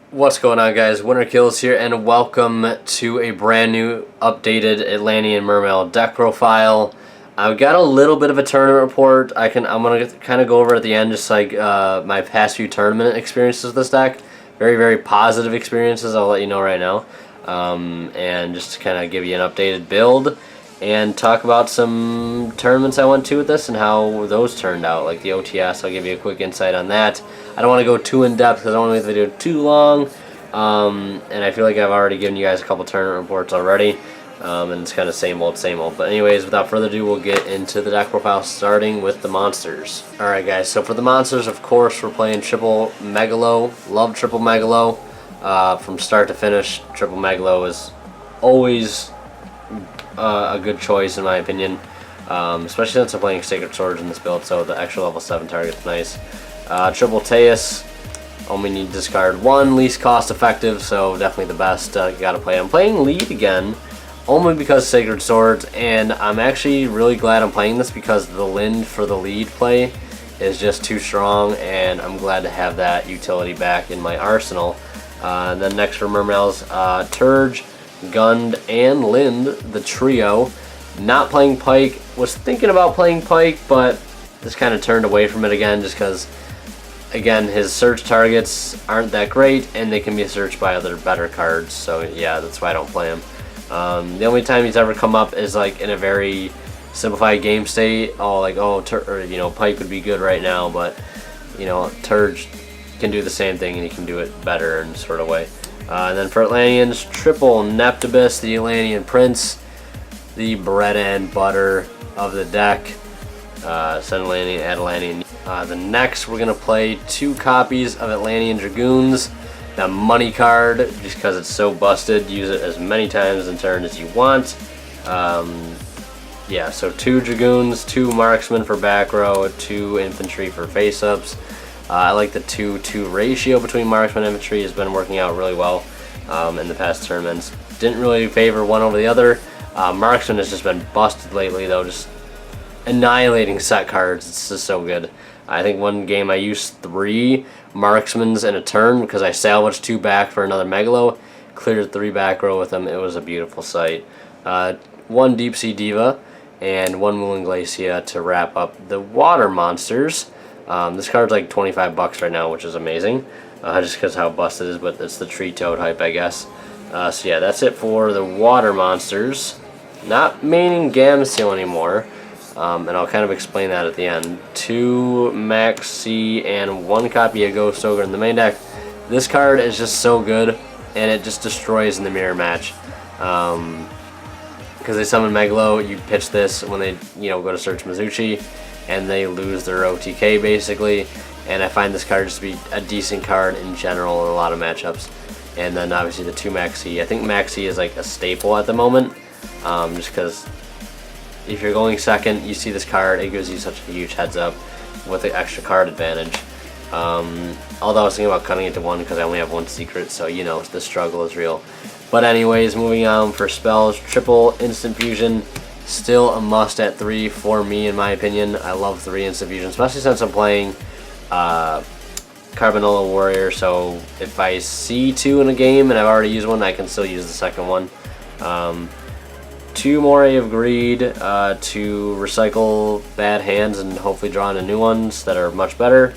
What's going on, guys? Winter Kills here, and welcome to a brand new updated Atlantean Mermail deck profile. I've got a little bit of a tournament report. I'm gonna kind of go over at the end, just like my past few tournament experiences with this deck. Very positive experiences. I'll let you know right now, and just to kind of give you an updated build and talk about some tournaments I went to with this and how those turned out, like the OTS. I'll give you a quick insight on that. I don't want to go too in-depth because I don't want to make the video too long, and I feel like I've already given you guys a couple tournament reports already, and it's kind of same old. But anyways, without further ado, we'll get into the deck profile, starting with the monsters. Alright guys, so for the monsters, of course, we're playing Triple Megalo. Love Triple Megalo. From start to finish, Triple Megalo is always a good choice in my opinion, especially since I'm playing Sacred Swords in this build, so the extra level 7 target's nice. Triple Teus, only need to discard one, least cost effective, so definitely the best. Gotta play. I'm playing lead again, only because Sacred Swords, and I'm actually really glad I'm playing this because the Lind for the lead play is just too strong, and I'm glad to have that utility back in my arsenal. And then next for Mermails, Turge, Gund, and Lind, the trio. Not playing Pike. Was thinking about playing Pike, but just kind of turned away from it again, just because, again, his search targets aren't that great, and they can be searched by other better cards. So yeah, that's why I don't play him. The only time he's ever come up is like in a very simplified game state. Pike would be good right now, but Turge can do the same thing, and he can do it better in sort of way. And then for Atlanteans, Triple Neptibus, the Atlantean Prince, the bread and butter of the deck. Atlantean, Atlantean. The next, we're going to play 2 copies of Atlantean Dragoons. The money card, just because it's so busted, use it as many times in turn as you want. Yeah, so 2 Dragoons, 2 Marksmen for back row, 2 Infantry for face-ups. I like the 2-2 ratio between Marksman and Infantry. Has been working out really well in the past tournaments. Didn't really favor one over the other. Marksman has just been busted lately, though, just annihilating set cards. It's just so good. I think one game I used 3 Marksmans in a turn because I salvaged 2 back for another Megalo. Cleared 3 back row with them. It was a beautiful sight. 1 Deep Sea Diva and 1 Mooling Glacia to wrap up the water monsters. This card's like 25 bucks right now, which is amazing, just because how busted it is, but it's the Tree Toad hype, I guess. So yeah, that's it for the water monsters. Not maining Gamsil anymore, and I'll kind of explain that at the end. 2 Max C and 1 copy of Ghost Ogre in the main deck. This card is just so good, and it just destroys in the mirror match. Because they summon Megalo, you pitch this when they go to search Mizuchi, and they lose their OTK basically, and I find this card just to be a decent card in general in a lot of matchups. And then obviously the 2 Maxi. I think Maxi is like a staple at the moment, just because if you're going second, you see this card, it gives you such a huge heads up with the extra card advantage. Although I was thinking about cutting it to 1 because I only have 1 secret, so the struggle is real. But anyways, moving on for spells, Triple Instant Fusion. Still a must at 3 for me, in my opinion. I love 3 Instant Fusion, especially since I'm playing Carbonella Warrior, so if I see 2 in a game and I've already used one, I can still use the second one. 2 Moray of Greed to recycle bad hands and hopefully draw into new ones that are much better.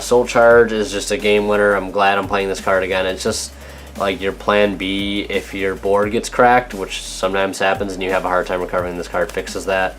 Soul Charge is just a game winner. I'm glad I'm playing this card again. It's just like your plan B if your board gets cracked, which sometimes happens and you have a hard time recovering. This card fixes that.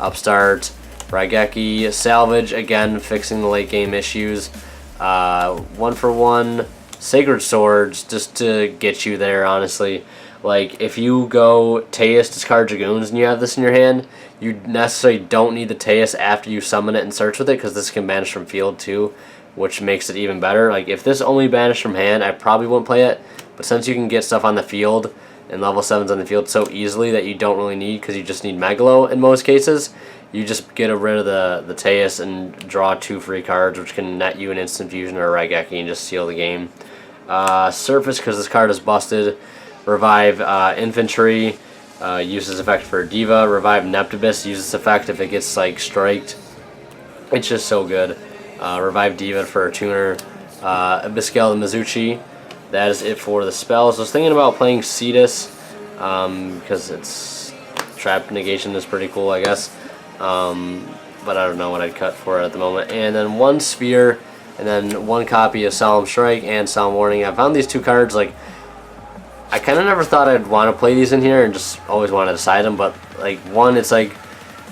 Upstart, Raigeki, Salvage, again fixing the late game issues. 1 for 1 Sacred Swords just to get you there, honestly. Like if you go Teus, discard Dragoons, and you have this in your hand, you necessarily don't need the Teus after you summon it and search with it, because this can banish from field too, which makes it even better. Like if this only banished from hand, I probably wouldn't play it, but since you can get stuff on the field and level 7s on the field so easily that you don't really need, because you just need Megalo in most cases, you just get rid of the Teus and draw 2 free cards, which can net you an Instant Fusion or a Raigeki and just seal the game. Surface, because this card is busted. Revive Infantry, uses effect for Diva. Revive Neptibus, uses effect if it gets like striked. It's just so good. Revive Diva for a tuner. Abyssgale the Mizuchi. that is it for the spells. I was thinking about playing Cetus because its trap negation is pretty cool, I guess. But I don't know what I'd cut for it at the moment. And then 1 Sphere, and then 1 copy of Solemn Strike and Solemn Warning. I found these 2 cards, like, I kind of never thought I'd want to play these in here and just always wanted to side them, but, like, one, it's like,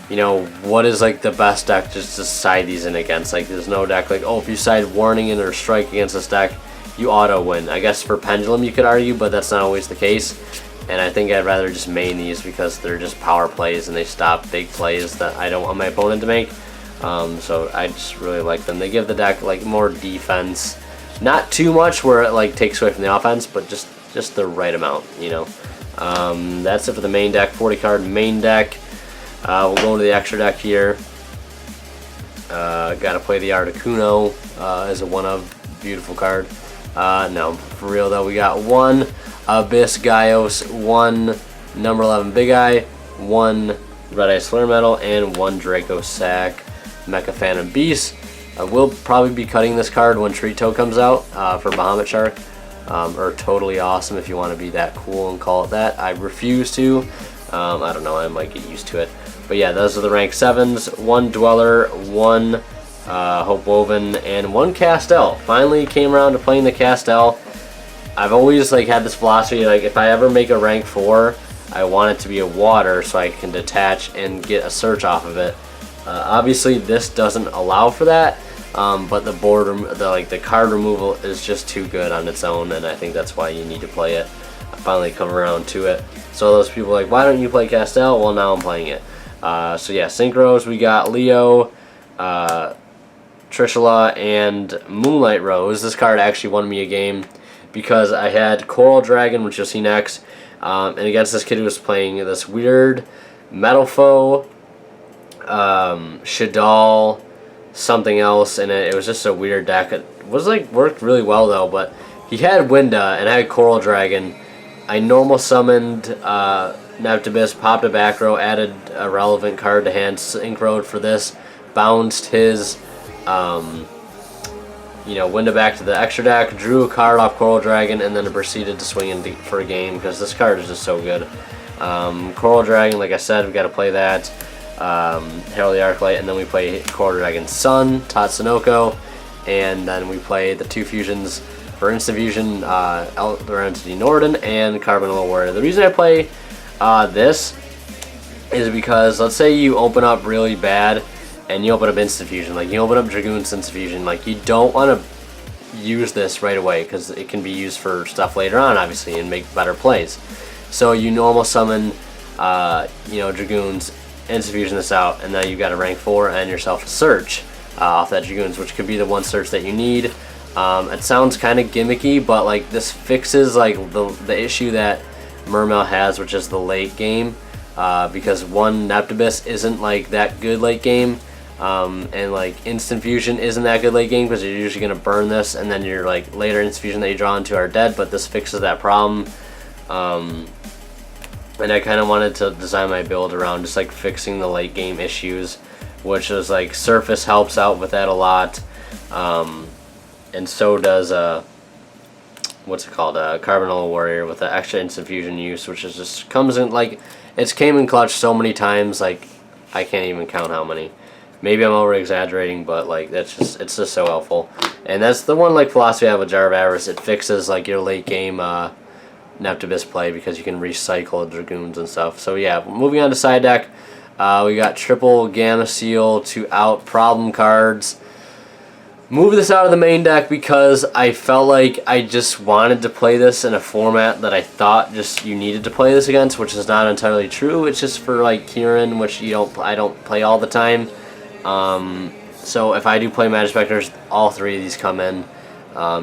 you know, what is, like, the best deck just to side these in against? Like, there's no deck, like, oh, if you side Warning in or Strike against this deck, you auto-win. I guess for Pendulum you could argue, but that's not always the case. And I think I'd rather just main these because they're just power plays and they stop big plays that I don't want my opponent to make. So I just really like them. They give the deck, like, more defense. Not too much where it, like, takes away from the offense, but just the right amount, you know. That's it for the main deck, 40 card main deck. We'll go into the extra deck here. Gotta play the Articuno as a 1-of, beautiful card. No, for real though, we got 1 Abyss Gaios, 1 number 11 Big Eye, 1 Red Eye Slur Metal, and 1 Draco Sack Mecha Phantom Beast. I will probably be cutting this card when Trito comes out for Bahamut Shark. Or Totally Awesome if you want to be that cool and call it that. I refuse to. I don't know, I might get used to it. But yeah, those are the rank 7s. 1 Dweller, 1 Hope Woven, and 1 Castel. Finally came around to playing the Castel. I've always, like, had this philosophy, like, if I ever make a rank 4, I want it to be a water so I can detach and get a search off of it. Obviously this doesn't allow for that, but the card removal is just too good on its own, and I think that's why you need to play it. I finally come around to it. So those people are like, why don't you play Castel? Well, now I'm playing it. So yeah, Synchros, we got Leo, Trishula, and Moonlight Rose. This card actually won me a game because I had Coral Dragon, which you'll see next, and against this kid who was playing this weird Metal Foe, Shadal, something else, and it was just a weird deck. It was, like, worked really well though, but he had Winda and I had Coral Dragon. I normal summoned Neptibus, popped a back row, added a relevant card to hand, synchroed for this, bounced his Winda back to the extra deck, drew a card off Coral Dragon, and then proceeded to swing in for a game because this card is just so good. Coral Dragon, like I said, we got to play that. Herald the Arclight, and then we play Coral Dragon Sun, Tatsunoko, and then we play the 2 fusions for Instant Fusion, Elder Entity Norden and Carbonal Warrior. The reason I play this is because, let's say you open up really bad and you open up Instant Fusion, like you open up Dragoon's Instant Fusion, like you don't want to use this right away because it can be used for stuff later on, obviously, and make better plays. So you normal summon, Dragoon's, Instant Fusion this out, and now you've got a rank 4 and yourself a search off that Dragoon's, which could be the 1 search that you need. It sounds kind of gimmicky, but like this fixes like the issue that Mermail has, which is the late game, because 1 Neptibus isn't like that good late game, and like Instant Fusion isn't that good late game because you're usually gonna burn this, and then your like later Instant Fusion that you draw into are dead. But this fixes that problem. And I kind of wanted to design my build around just like fixing the late game issues, which is like Surface helps out with that a lot, and so does Carbonal Warrior with the extra Instant Fusion use, which is just comes in like it's came in clutch so many times, like I can't even count how many. Maybe I'm over exaggerating, but like it's just so helpful. And that's the one like philosophy I have with Jar of Avarice. It fixes like your late game Neptibus play because you can recycle Dragoons and stuff. So yeah, moving on to side deck, we got triple Gamma Seal to out problem cards. Move this out of the main deck because I felt like I just wanted to play this in a format that I thought just you needed to play this against, which is not entirely true. It's just for like Kieran, which I don't play all the time. So if I do play Magic Specters, all 3 of these come in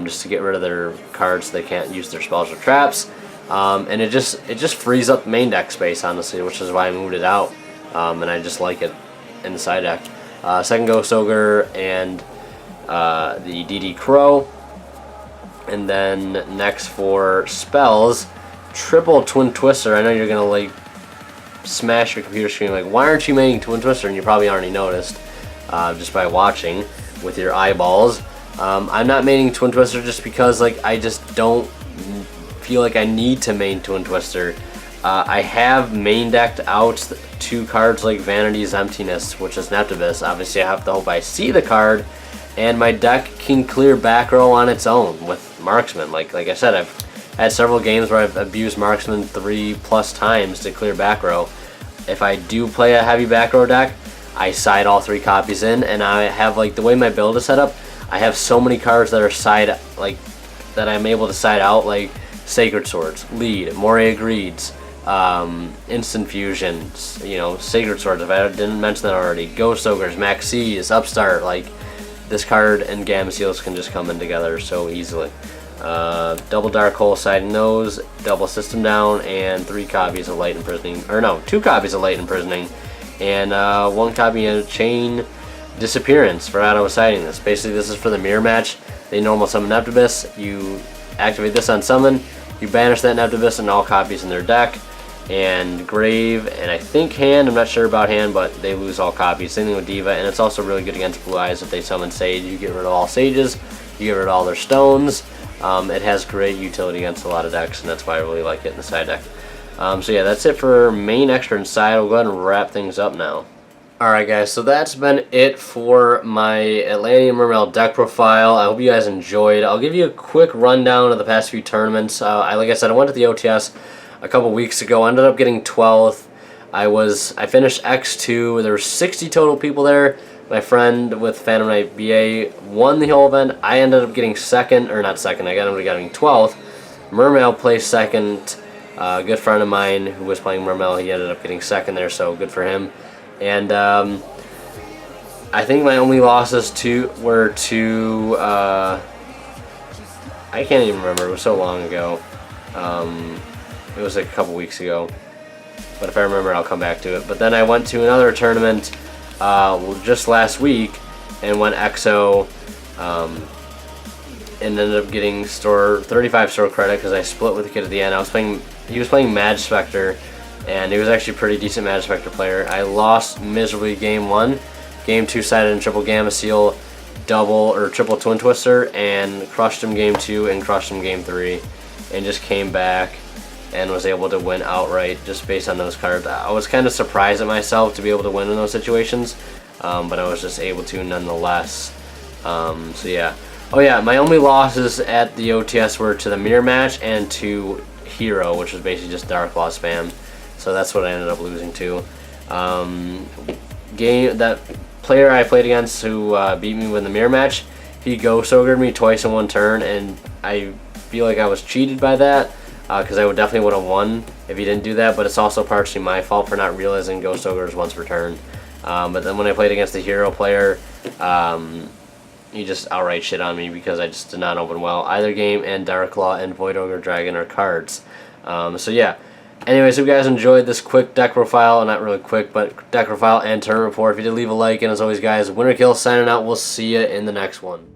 just to get rid of their cards so they can't use their spells or traps. And it just frees up main deck space, honestly, which is why I moved it out. And I just like it in the side deck. Second Ghost Ogre and the DD Crow. And then next for spells, triple Twin Twister. I know you're gonna like smash your computer screen like, why aren't you making Twin Twister? And you probably already noticed just by watching with your eyeballs. I'm not making Twin Twister just because like I just don't feel like I need to main Twin Twister. I have main decked out 2 cards like Vanity's Emptiness, which is Neptibus. Obviously, I have to hope I see the card, and my deck can clear back row on its own with Marksman. Like I said, I've had several games where I've abused Marksman 3+ times to clear back row. If I do play a heavy back row deck, I side all 3 copies in, and I have, like, the way my build is set up, I have so many cards that are side, like, that I'm able to side out, like Sacred Swords, Lead, Moria Greeds, Instant Fusions, you know, Sacred Swords, if I didn't mention that already, Ghost Ogres, Maxis, Upstart. Like, this card and Gamseals can just come in together so easily. Double Dark Hole siding those, double System Down, and 3 copies of Light Imprisoning, or no, 2 copies of Light Imprisoning, and 1 copy of Chain Disappearance for auto siding this. Basically, this is for the mirror match. They normal summon Neptibus, you activate this on summon, you banish that Neptibus and all copies in their deck, and Grave, and I think Hand, I'm not sure about Hand, but they lose all copies. Same thing with Diva, and it's also really good against Blue Eyes if they summon Sage. You get rid of all Sages, you get rid of all their stones. It has great utility against a lot of decks, and that's why I really like it in the side deck. So yeah, that's it for main, extra, and side. We'll go ahead and wrap things up now. Alright guys, so that's been it for my Atlantean Mermail deck profile. I hope you guys enjoyed. I'll give you a quick rundown of the past few tournaments. Like I said, I went to the OTS a couple weeks ago. I ended up getting 12th. I finished X2. There were 60 total people there. My friend with Phantom Knight BA won the whole event. I ended up getting second, or not second, I ended up getting 12th. Mermail placed second. A good friend of mine who was playing Mermail, he ended up getting second there, so good for him. And I think my only losses were to I can't even remember, it was so long ago. It was like a couple weeks ago, but if I remember I'll come back to it. But then I went to another tournament just last week and went EXO, and ended up getting 35 store credit because I split with the kid at the end. He was playing Mad Spectre, and he was actually a pretty decent Mad Spectre player. I lost miserably game 1. Game 2 sided in triple Gamma Seal, double or triple Twin Twister, and crushed him game 2 and crushed him game 3, and just came back and was able to win outright just based on those cards. I was kind of surprised at myself to be able to win in those situations, but I was just able to nonetheless. So yeah. Oh yeah, my only losses at the OTS were to the mirror match and to Hero, which was basically just Dark Law spam. So that's what I ended up losing to. That player I played against who beat me with the mirror match, he Ghost Ogred me twice in one turn, and I feel like I was cheated by that because I definitely would have won if he didn't do that, but it's also partially my fault for not realizing Ghost Ogres once per turn. But then when I played against the Hero player, he just outright shit on me because I just did not open well either game, and Dark Law and Void Ogre Dragon are cards. So yeah. Anyways, if you guys enjoyed this quick deck profile, not really quick, but deck profile and turn report, if you did, leave a like, and as always guys, Winner Kill signing out. We'll see you in the next one.